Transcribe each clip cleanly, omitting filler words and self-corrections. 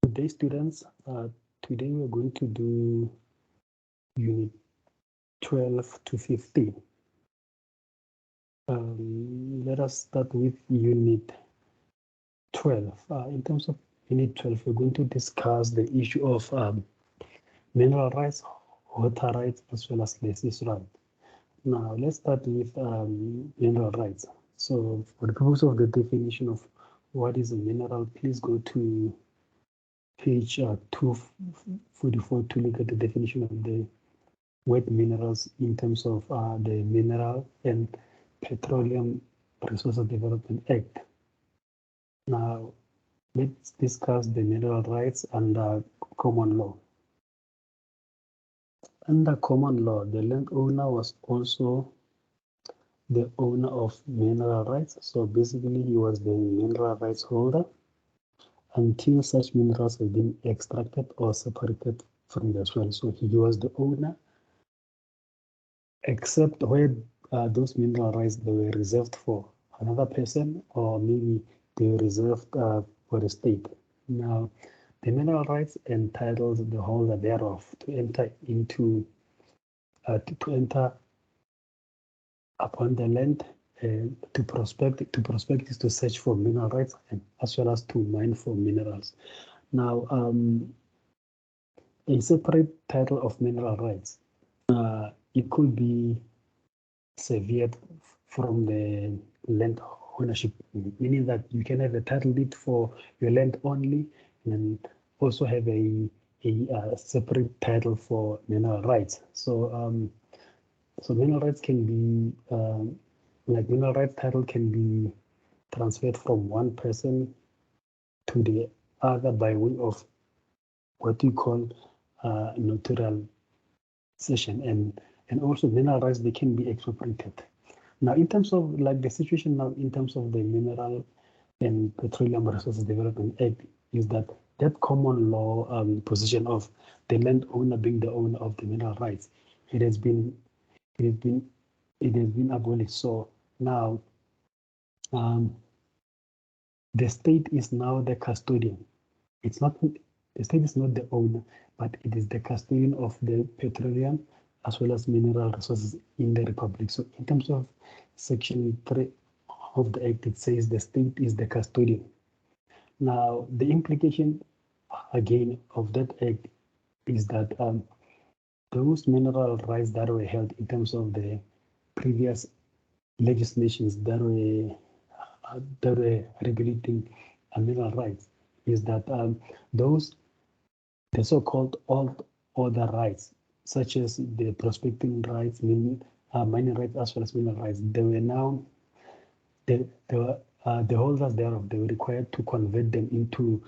Good day, students. Today we're going to do Unit 12 to 15. Let us start with Unit 12. In terms of Unit 12, we're going to discuss the issue of mineral rights, water rights, as well as leases rights. Now, let's start with mineral rights. So, for the purpose of the definition of what is a mineral, please go to page 244 to look at the definition of the word minerals in terms of the Mineral and Petroleum Resources Development Act. Now, let's discuss the mineral rights under common law. Under common law, the landowner was also the owner of mineral rights. So basically, he was the mineral rights holder until such minerals have been extracted or separated from the soil. So he was the owner, except where those mineral rights they were reserved for another person, or maybe they were reserved for the state. Now, the mineral rights entitles the holder thereof to enter into to enter upon the land, to prospect is to search for mineral rights, and as well as to mine for minerals. Now, a separate title of mineral rights, it could be severed from the land ownership, meaning that you can have a title deed for your land only, and also have a separate title for mineral rights. So so mineral rights can be like mineral rights title can be transferred from one person to the other by way of what you call notarial session, and also mineral rights, they can be expropriated. Now, in terms of like the situation now, in terms of the Mineral and Petroleum Resources Development Act, is that common law position of the landowner being the owner of the mineral rights, it has been abolished. So now the state is now the custodian. It's not the state is not the owner, but it is the custodian of the petroleum as well as mineral resources in the republic. So in terms of Section 3 of the Act, it says the state is the custodian. Now, the implication again of that Act is that those mineral rights that were held in terms of the previous legislations that were regulating mineral rights, is that those the so-called old order rights, such as the prospecting rights, mining rights, as well as mineral rights, they were now the holders thereof, they were required to convert them into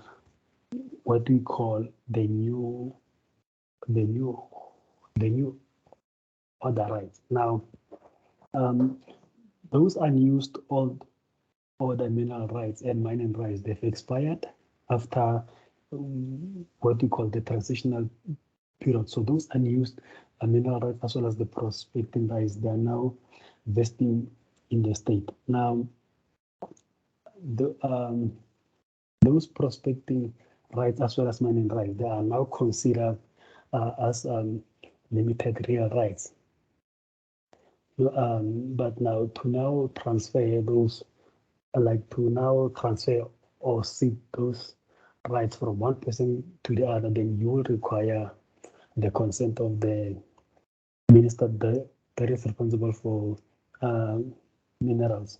what we call the new order rights. Now, those unused old order mineral rights and mining rights, they've expired after what we call the transitional period. So those unused mineral rights as well as the prospecting rights, they are now vesting in the state. Now, those prospecting rights as well as mining rights, they are now considered as limited real rights. But now to transfer those, or cede those rights from one person to the other, then you will require the consent of the minister that is responsible for minerals.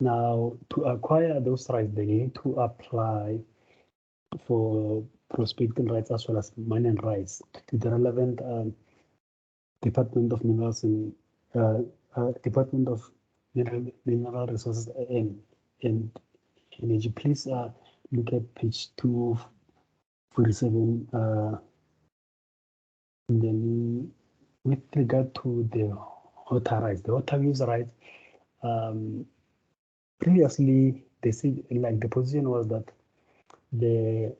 Now, to acquire those rights, they need to apply for prospecting rights as well as mining rights to the relevant Department of Minerals and Department of Mineral Resources and Energy. Please look at page 247. And then, with regard to the water rights, the water use rights, previously they said, like, the position was that the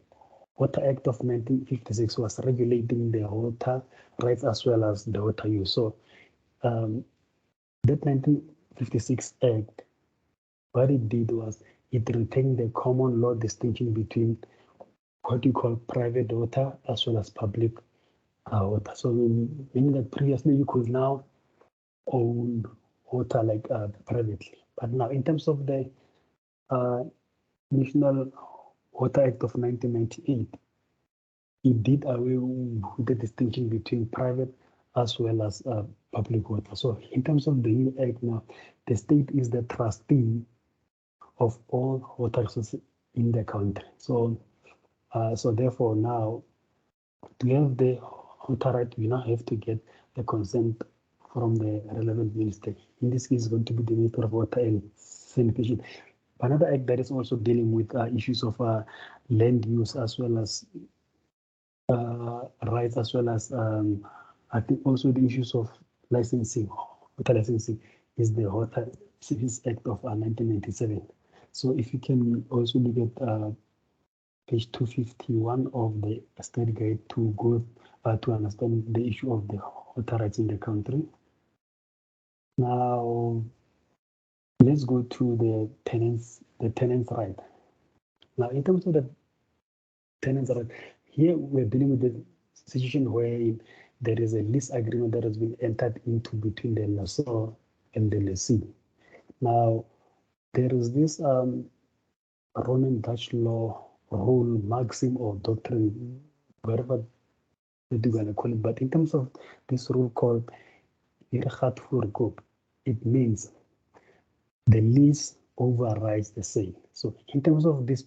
Water Act of 1956 was regulating the water rights as well as the water use. So that 1956 Act, what it did was it retained the common law distinction between what you call private water as well as public water. So meaning that previously you could now own water like privately, but now in terms of the National Water Act of 1998, it did away with the distinction between private as well as public water. So in terms of the new act now, the state is the trustee of all water resources in the country. So so therefore now, to have the water right, we now have to get the consent from the relevant minister. In this case, it's going to be the Minister of Water and Sanitation. Another act that is also dealing with issues of land use as well as rights, as well as I think also the issues of licensing, water licensing, is the Water Service Act of 1997. So if you can also look at page 251 of the State Guide to go to understand the issue of the water rights in the country. Now, let's go to the tenants right. Now, in terms of the tenants right, here we're dealing with the situation where there is a lease agreement that has been entered into between the lessor and the lessee. Now, there is this Roman Dutch law rule, maxim, or doctrine, whatever that you're going to call it. But in terms of this rule called it means the lease overrides the sale. So in terms of this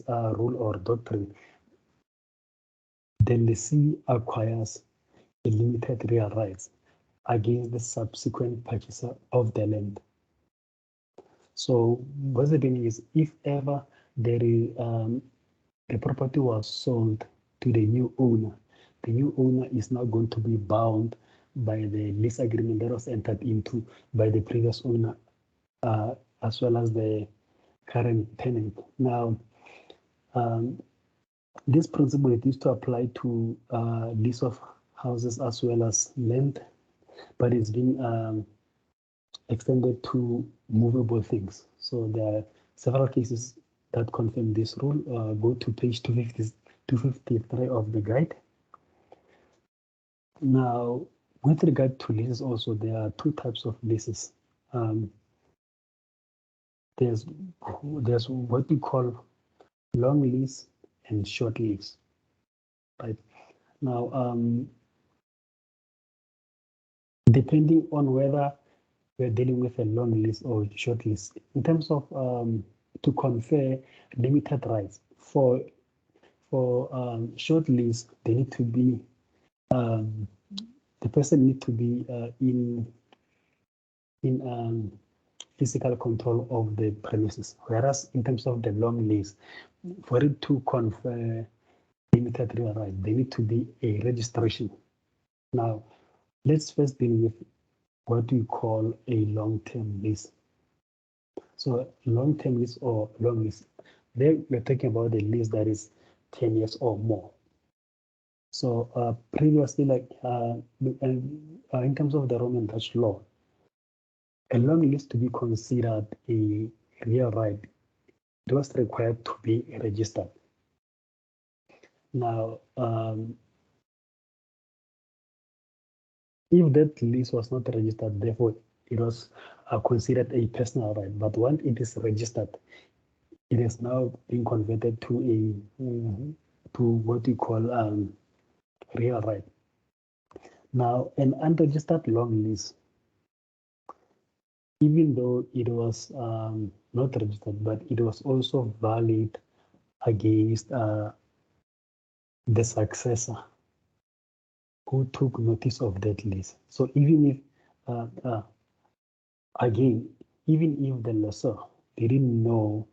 rule or doctrine, the lessee acquires the limited real rights against the subsequent purchaser of the land. So what's the meaning is, if ever there is the property was sold to the new owner is now going to be bound by the lease agreement that was entered into by the previous owner as well as the current tenant. Now, this principle, it used to apply to lease of houses as well as land, but it's been extended to movable things. So there are several cases that confirm this rule. Go to page 253 of the guide. Now, with regard to leases also, there are two types of leases. There's what we call long lease and short lease, right? Now, depending on whether we're dealing with a long lease or short lease, in terms of to confer limited rights for short lease, they need to be the person need to be in physical control of the premises. Whereas in terms of the long lease, for it to confer limited real rights, they need to be a registration. Now, let's first deal with what we call a long-term lease. So long-term lease or long lease, there we're talking about the lease that is 10 years or more. So previously, like in terms of the Roman Dutch law, a long lease to be considered a real right, it was required to be registered. Now, if that lease was not registered, therefore it was considered a personal right. But once it is registered, it is now being converted to to what we call real right. Now, an unregistered long lease, even though it was not registered, but it was also valid against the successor who took notice of that lease. So even if, again, even if the lessor didn't know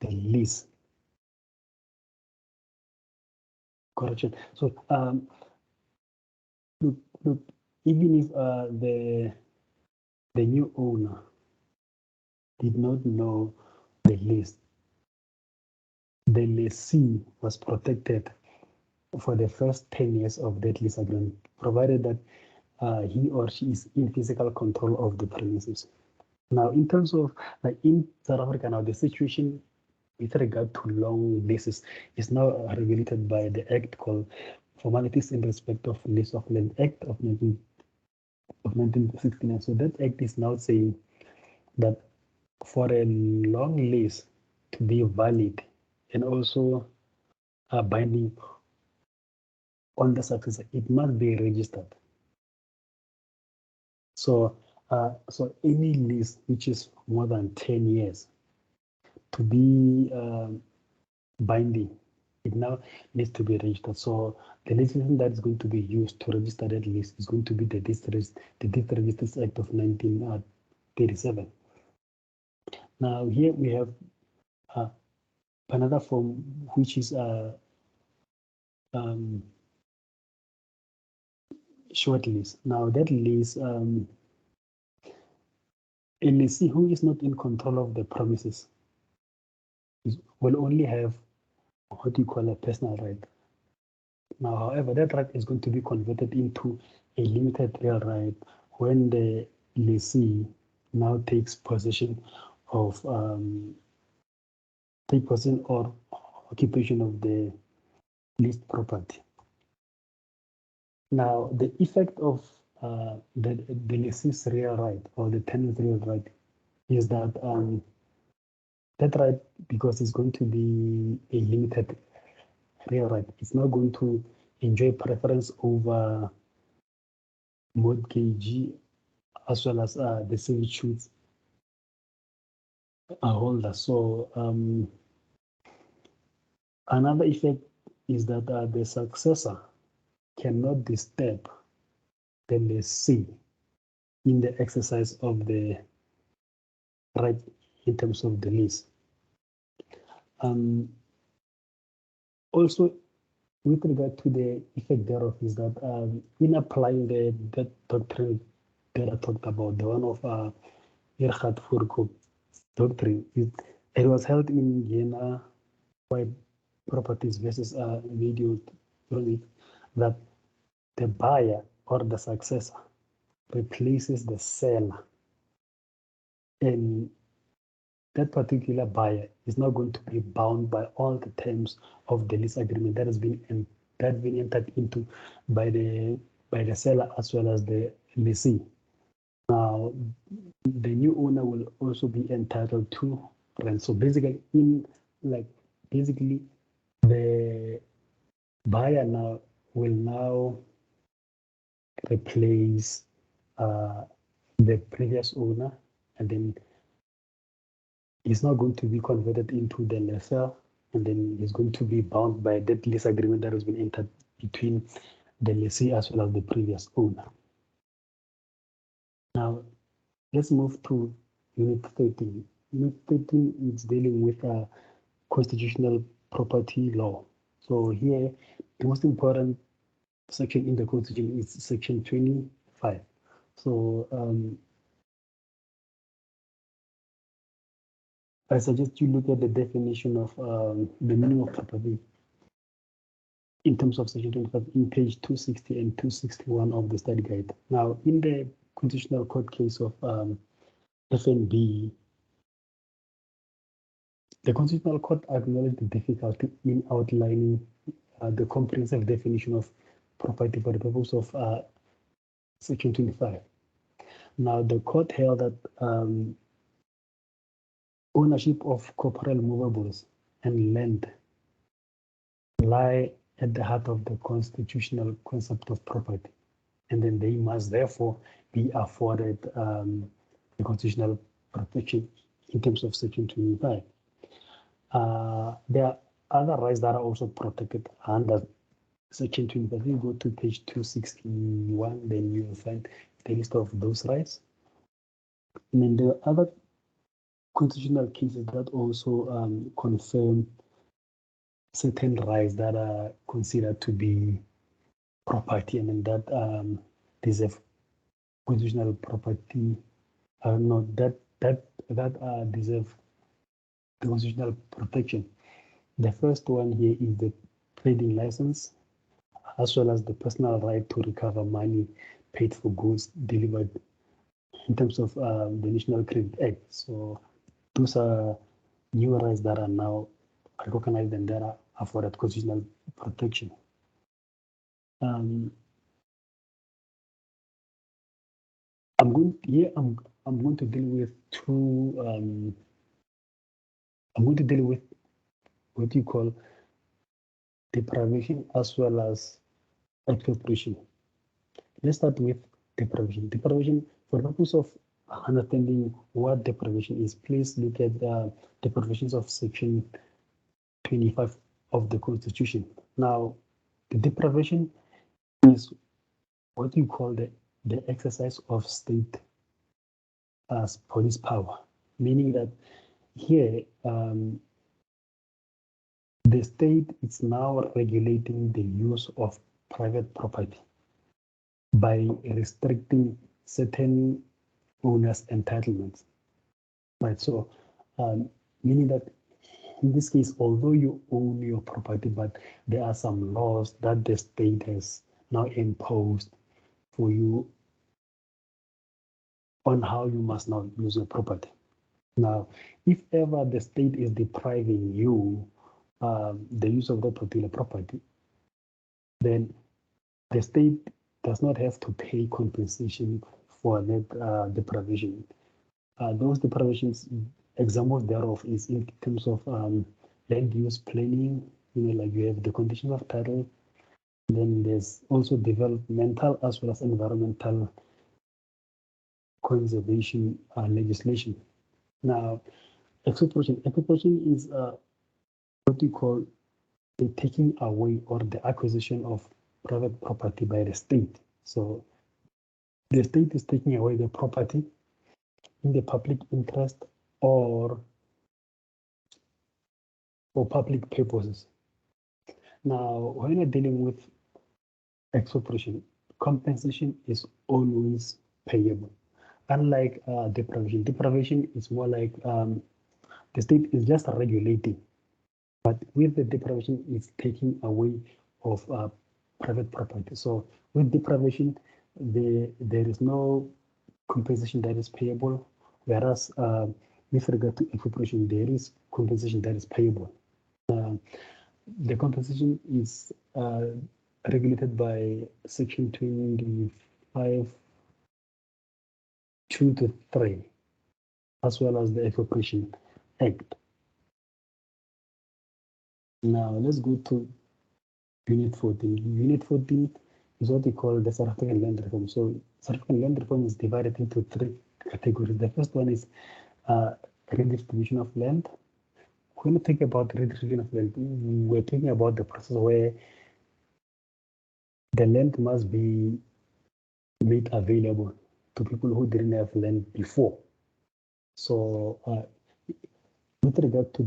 the lease, correction. So look, even if the new owner did not know the lease, the lessee was protected for the first 10 years of that lease agreement, provided that he or she is in physical control of the premises. Now, in terms of like in South Africa now, the situation with regard to long leases is now regulated by the act called Formalities in Respect of Lease of Land Act of 1969. So that act is now saying that for a long lease to be valid and also binding on the successor, it must be registered. So, so any lease which is more than 10 years to be binding, it now needs to be registered. So the legislation that is going to be used to register that lease is going to be the Deed Registers Act of 1937. Now here we have another form which is short lease. Now that lease, a lessee who is not in control of the premises will only have what you call a personal right. Now, however, that right is going to be converted into a limited real right when the lessee now takes possession of or occupation of the leased property. Now, the effect of the lessee's real right or the tenant's real right is that that right, because it's going to be a limited real right, it's not going to enjoy preference over mortgagee as well as the servitude holder. So another effect is that the successor cannot disturb the lessee in the exercise of the right in terms of the lease. Also, with regard to the effect thereof is that in applying that doctrine that I talked about, the one of Erhard Foucault doctrine, it was held in Vienna by Properties versus Video that the buyer or the successor replaces the seller, and that particular buyer is not going to be bound by all the terms of the lease agreement that has been entered into by the seller as well as the lessee. Now, the new owner will also be entitled to rent. So basically, the buyer now will replace the previous owner, and then he's not going to be converted into the lessor, and then he's going to be bound by that lease agreement that has been entered between the lessee as well as the previous owner. Now, let's move to Unit 13. Unit 13 is dealing with constitutional property law. So here, the most important section in the Constitution is Section 25. So I suggest you look at the definition of the meaning of property in terms of Section 25 in page 260 and 261 of the study guide. Now, in the Constitutional Court case of FNB, the Constitutional Court acknowledged the difficulty in outlining the comprehensive definition of property for the purpose of Section 25. Now, the court held that ownership of corporeal movables and land lie at the heart of the constitutional concept of property, and then they must therefore be afforded the constitutional protection in terms of Section 25. There are other rights that are also protected under Section 25. If you go to page 261, then you will find the list of those rights. And then there are other constitutional cases that also confirm certain rights that are considered to be property, and then that deserve constitutional property. That deserve the constitutional protection. The first one here is the trading license, as well as the personal right to recover money paid for goods delivered in terms of the National Credit Act. So those are new rights that are now recognized and that are afforded constitutional protection. I'm going to deal with two. I'm going to deal with what you call deprivation as well as expropriation. Let's start with deprivation. Deprivation, for the purpose of understanding what deprivation is, please look at the provisions of Section 25 of the Constitution. Now, the deprivation is what you call the exercise of state as police power, meaning that here the state is now regulating the use of private property by restricting certain owners' entitlements, right? So, meaning that in this case, although you own your property, but there are some laws that the state has now imposed for you on how you must now use your property. Now, if ever the state is depriving you the use of that particular property, then the state does not have to pay compensation for that deprivation. Those deprivations, examples thereof is in terms of land use planning, like you have the conditions of title, then there's also developmental as well as environmental conservation legislation. Now, expropriation is what you call the taking away or the acquisition of private property by the state. So the state is taking away the property in the public interest or for public purposes. Now, when you're dealing with expropriation, compensation is always payable. Unlike deprivation is more like the state is just regulating, but with the deprivation, it's taking away of private property. So with deprivation, there is no compensation that is payable, whereas with regard to expropriation, there is compensation that is payable. The compensation is regulated by Section 25, 2 to 3, as well as the Expropriation Act. Now let's go to Unit 14. Unit 14 is what we call the South African land reform. So South African land reform is divided into 3 categories. The first one is redistribution of land. When we think about redistribution of land, we're talking about the process where the land must be made available to people who didn't have land before. So with regard to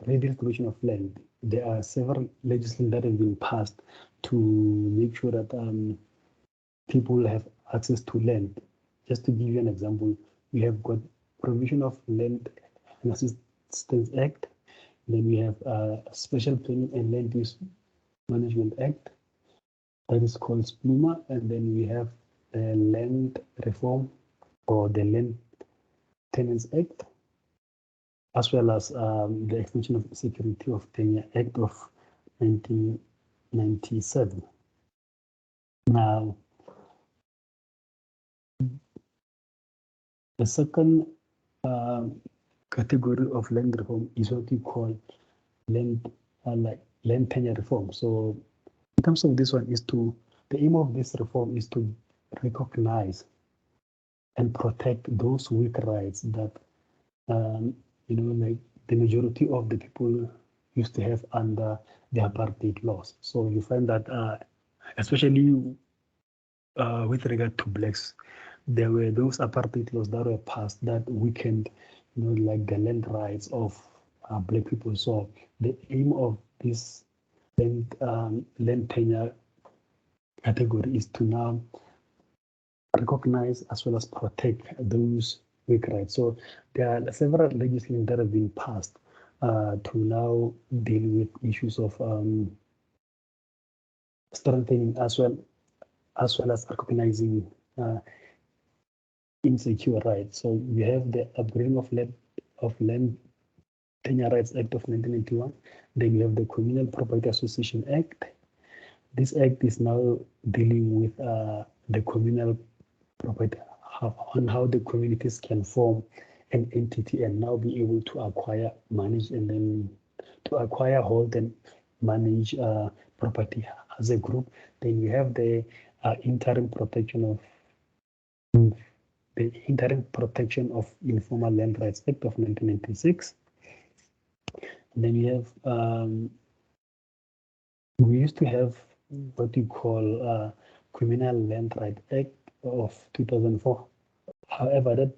redistribution of land, there are several legislation that have been passed to make sure that people have access to land. Just to give you an example, we have got Provision of Land and Assistance Act. Then we have Special Planning and Land Use Management Act, that is called SPLUMA, and then we have the Land Reform or the Land Tenants Act, as well as the Extension of Security of Tenure Act of 1997. Now, the second category of land reform is what we call land tenure reform. So in terms of this one, the aim of this reform is to recognize and protect those weak rights that like the majority of the people used to have under the apartheid laws. So you find that especially with regard to blacks, there were those apartheid laws that were passed that weakened, like the land rights of black people. So the aim of this land tenure category is to now recognize as well as protect those weak rights. So there are several legislation that have been passed to now deal with issues of strengthening as well as recognizing insecure rights. So we have the upgrading of land Tenant Rights Act of 1991. Then you have the Communal Property Association Act. This act is now dealing with the communal property, on how the communities can form an entity and now be able to acquire, manage, and then to acquire, hold, and manage property as a group. Then you have the interim protection of Informal Land Rights Act of 1996. And then you have we used to have what you call Criminal Land Rights Act of 2004. However,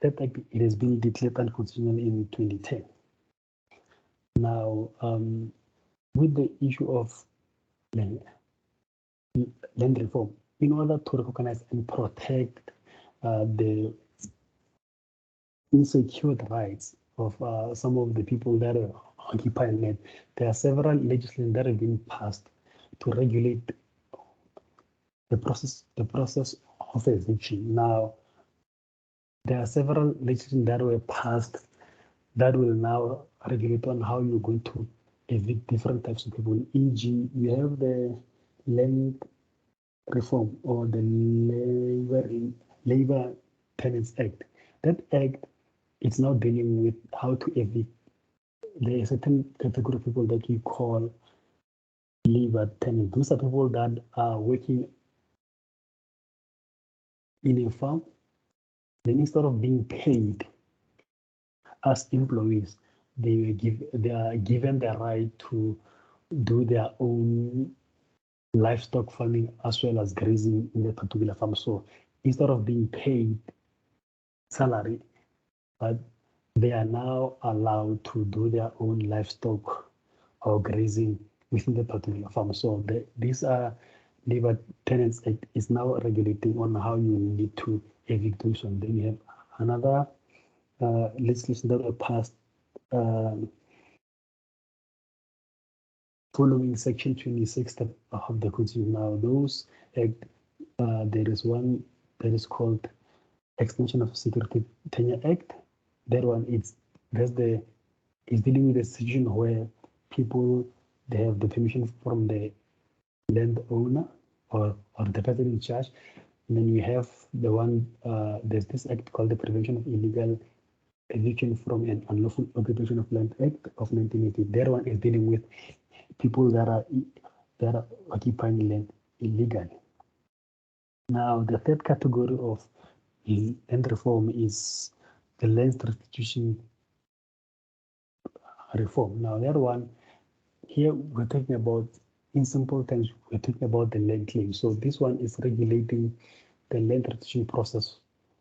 that act, it has been declared unconstitutional in 2010. Now, with the issue of land reform, in order to recognize and protect the insecure rights of some of the people that are occupying land, there are several legislation that have been passed to regulate the process of eviction. Now, there are several legislation that were passed that will now regulate on how you're going to evict different types of people. E.g., you have the Land Reform or the Labor Tenants Act. That act is now dealing with how to evict. There is a certain category of people that you call labor tenants. Those are people that are working in a farm. Then instead of being paid as employees, they are given the right to do their own livestock farming as well as grazing in a particular farm. So instead of being paid salary, but they are now allowed to do their own livestock or grazing within the particular farm. So these are Labor Tenants Act is now regulating on how you need to evict those. And then you have another legislation that was passed following Section 26 of the Constitution. Now, those act, there is one that is called Extension of Security Tenure Act. That one is dealing with a situation where people, they have the permission from the landowner or the person in charge. And then you have the one, there's this act called the Prevention of Illegal Eviction from an Unlawful Occupation of Land Act of 1980. That one is dealing with people that are occupying land illegally. Now, the third category of land reform is the land restitution reform. Now, that one, here we're talking about, in simple terms, we're talking about the land claim. So this one is regulating the land restitution process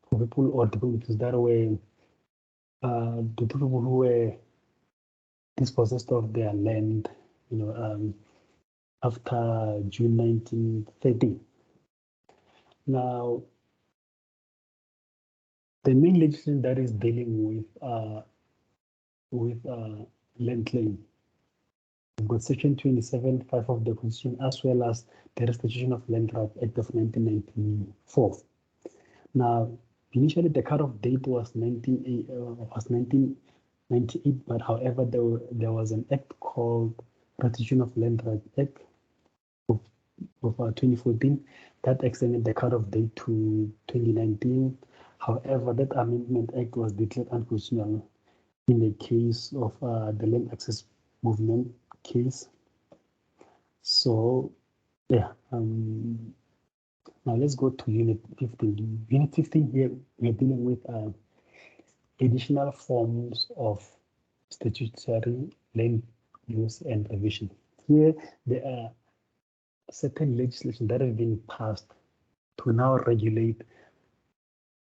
for people or the communities that were the people who were dispossessed of their land, after June 1930. Now, the main legislation that is dealing with land claim, we've got Section 27(5) of the Constitution, as well as the Restitution of Land Rights Act of 1994. Now, initially the cutoff date was 1998, but however, there was an act called Restitution of Land Rights Act of 2014 that extended the cutoff date to 2019. However, that amendment act was declared unconstitutional in the case of the Land Access Movement case. So, yeah. Now let's go to Unit 15. Unit 15 here, we're dealing with additional forms of statutory land use and revision. Here, there are certain legislation that have been passed to now regulate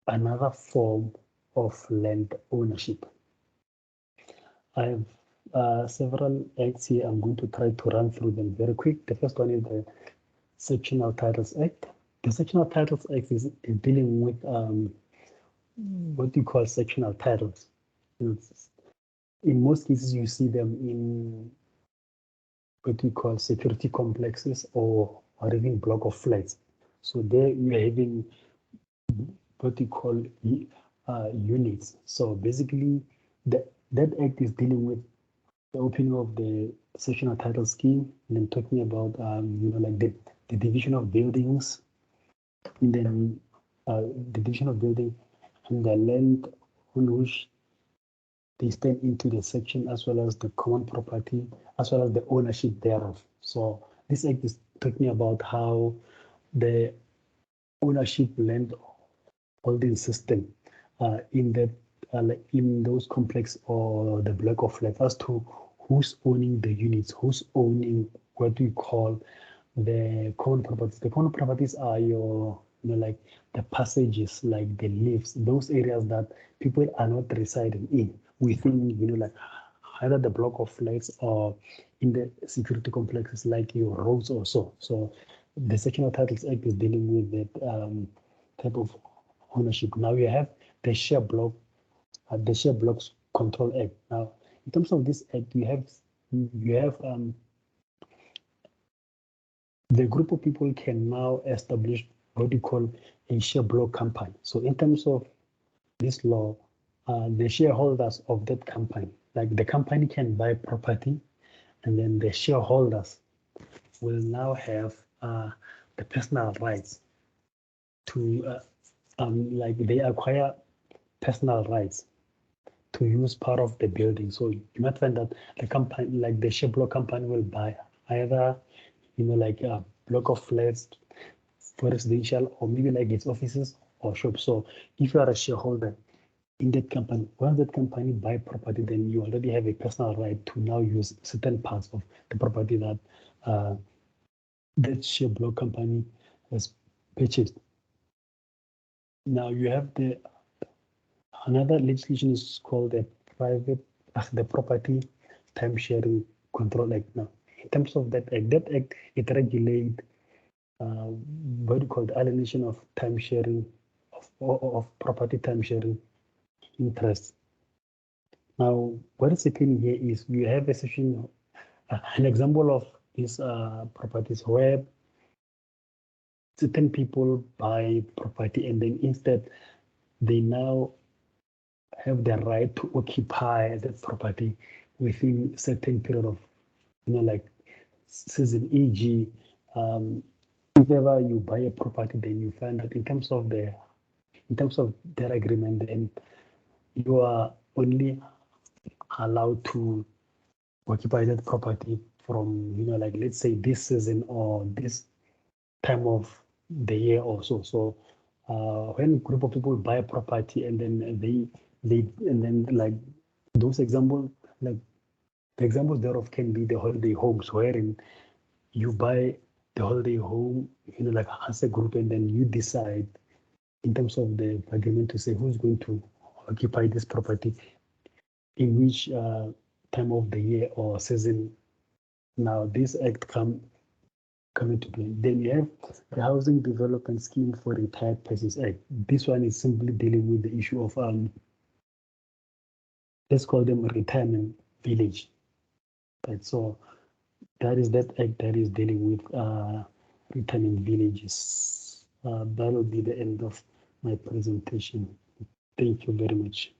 another form of land ownership. I have several acts here. I'm going to try to run through them very quick. The first one is the Sectional Titles Act. The Sectional Titles Act is dealing with what you call sectional titles. In most cases, you see them in what we call security complexes or even block of flats. So there you are having what you call units. So basically, the that act is dealing with the opening of the sectional title scheme, and then talking about like the division of buildings, and then the division of building and the land on which they stand into the section, as well as the common property, as well as the ownership thereof. So this act is talking about how the ownership land holding system in that in those complex or the block of flats as to who's owning the units, who's owning what we call the common properties. The common properties are your like the passages, like the lifts, those areas that people are not residing in within like either the block of flats or in the security complexes like your roads or so. So the Sectional Titles Act is dealing with that type of ownership. Now you have the share blocks control act. Now in terms of this act, you have the group of people can now establish what you call a share block company. So in terms of this law, the shareholders of that company, like the company can buy property, and then the shareholders will now have the personal rights to like they acquire personal rights to use part of the building. So you might find that the company, like the share block company, will buy either like a block of flats for residential, or maybe like its offices or shops. So if you are a shareholder in that company, once that company buy property, then you already have a personal right to now use certain parts of the property that that share block company has purchased. Now you have another legislation is called the Property Time Sharing Control Act. Now, in terms of that act, it regulates what you call the alienation of time sharing of property time sharing interests. Now, what is happening here is you have a section, an example of these properties where certain people buy property, and then instead they now have the right to occupy that property within a certain period of like season, e.g. If ever you buy a property, then you find that in terms of their agreement, then you are only allowed to occupy that property from like let's say this season or this time of the year or so. So when a group of people buy a property, and then and then like those examples, like the examples thereof can be the holiday homes, wherein you buy the holiday home like as a group, and then you decide in terms of the agreement to say who's going to occupy this property in which time of the year or season. Now this act come into play. Then you have the Housing Development Scheme for Retired Persons Act. This one is simply dealing with the issue of let's call them a retirement village. Right? So that is that act that is dealing with retirement villages. That will be the end of my presentation. Thank you very much.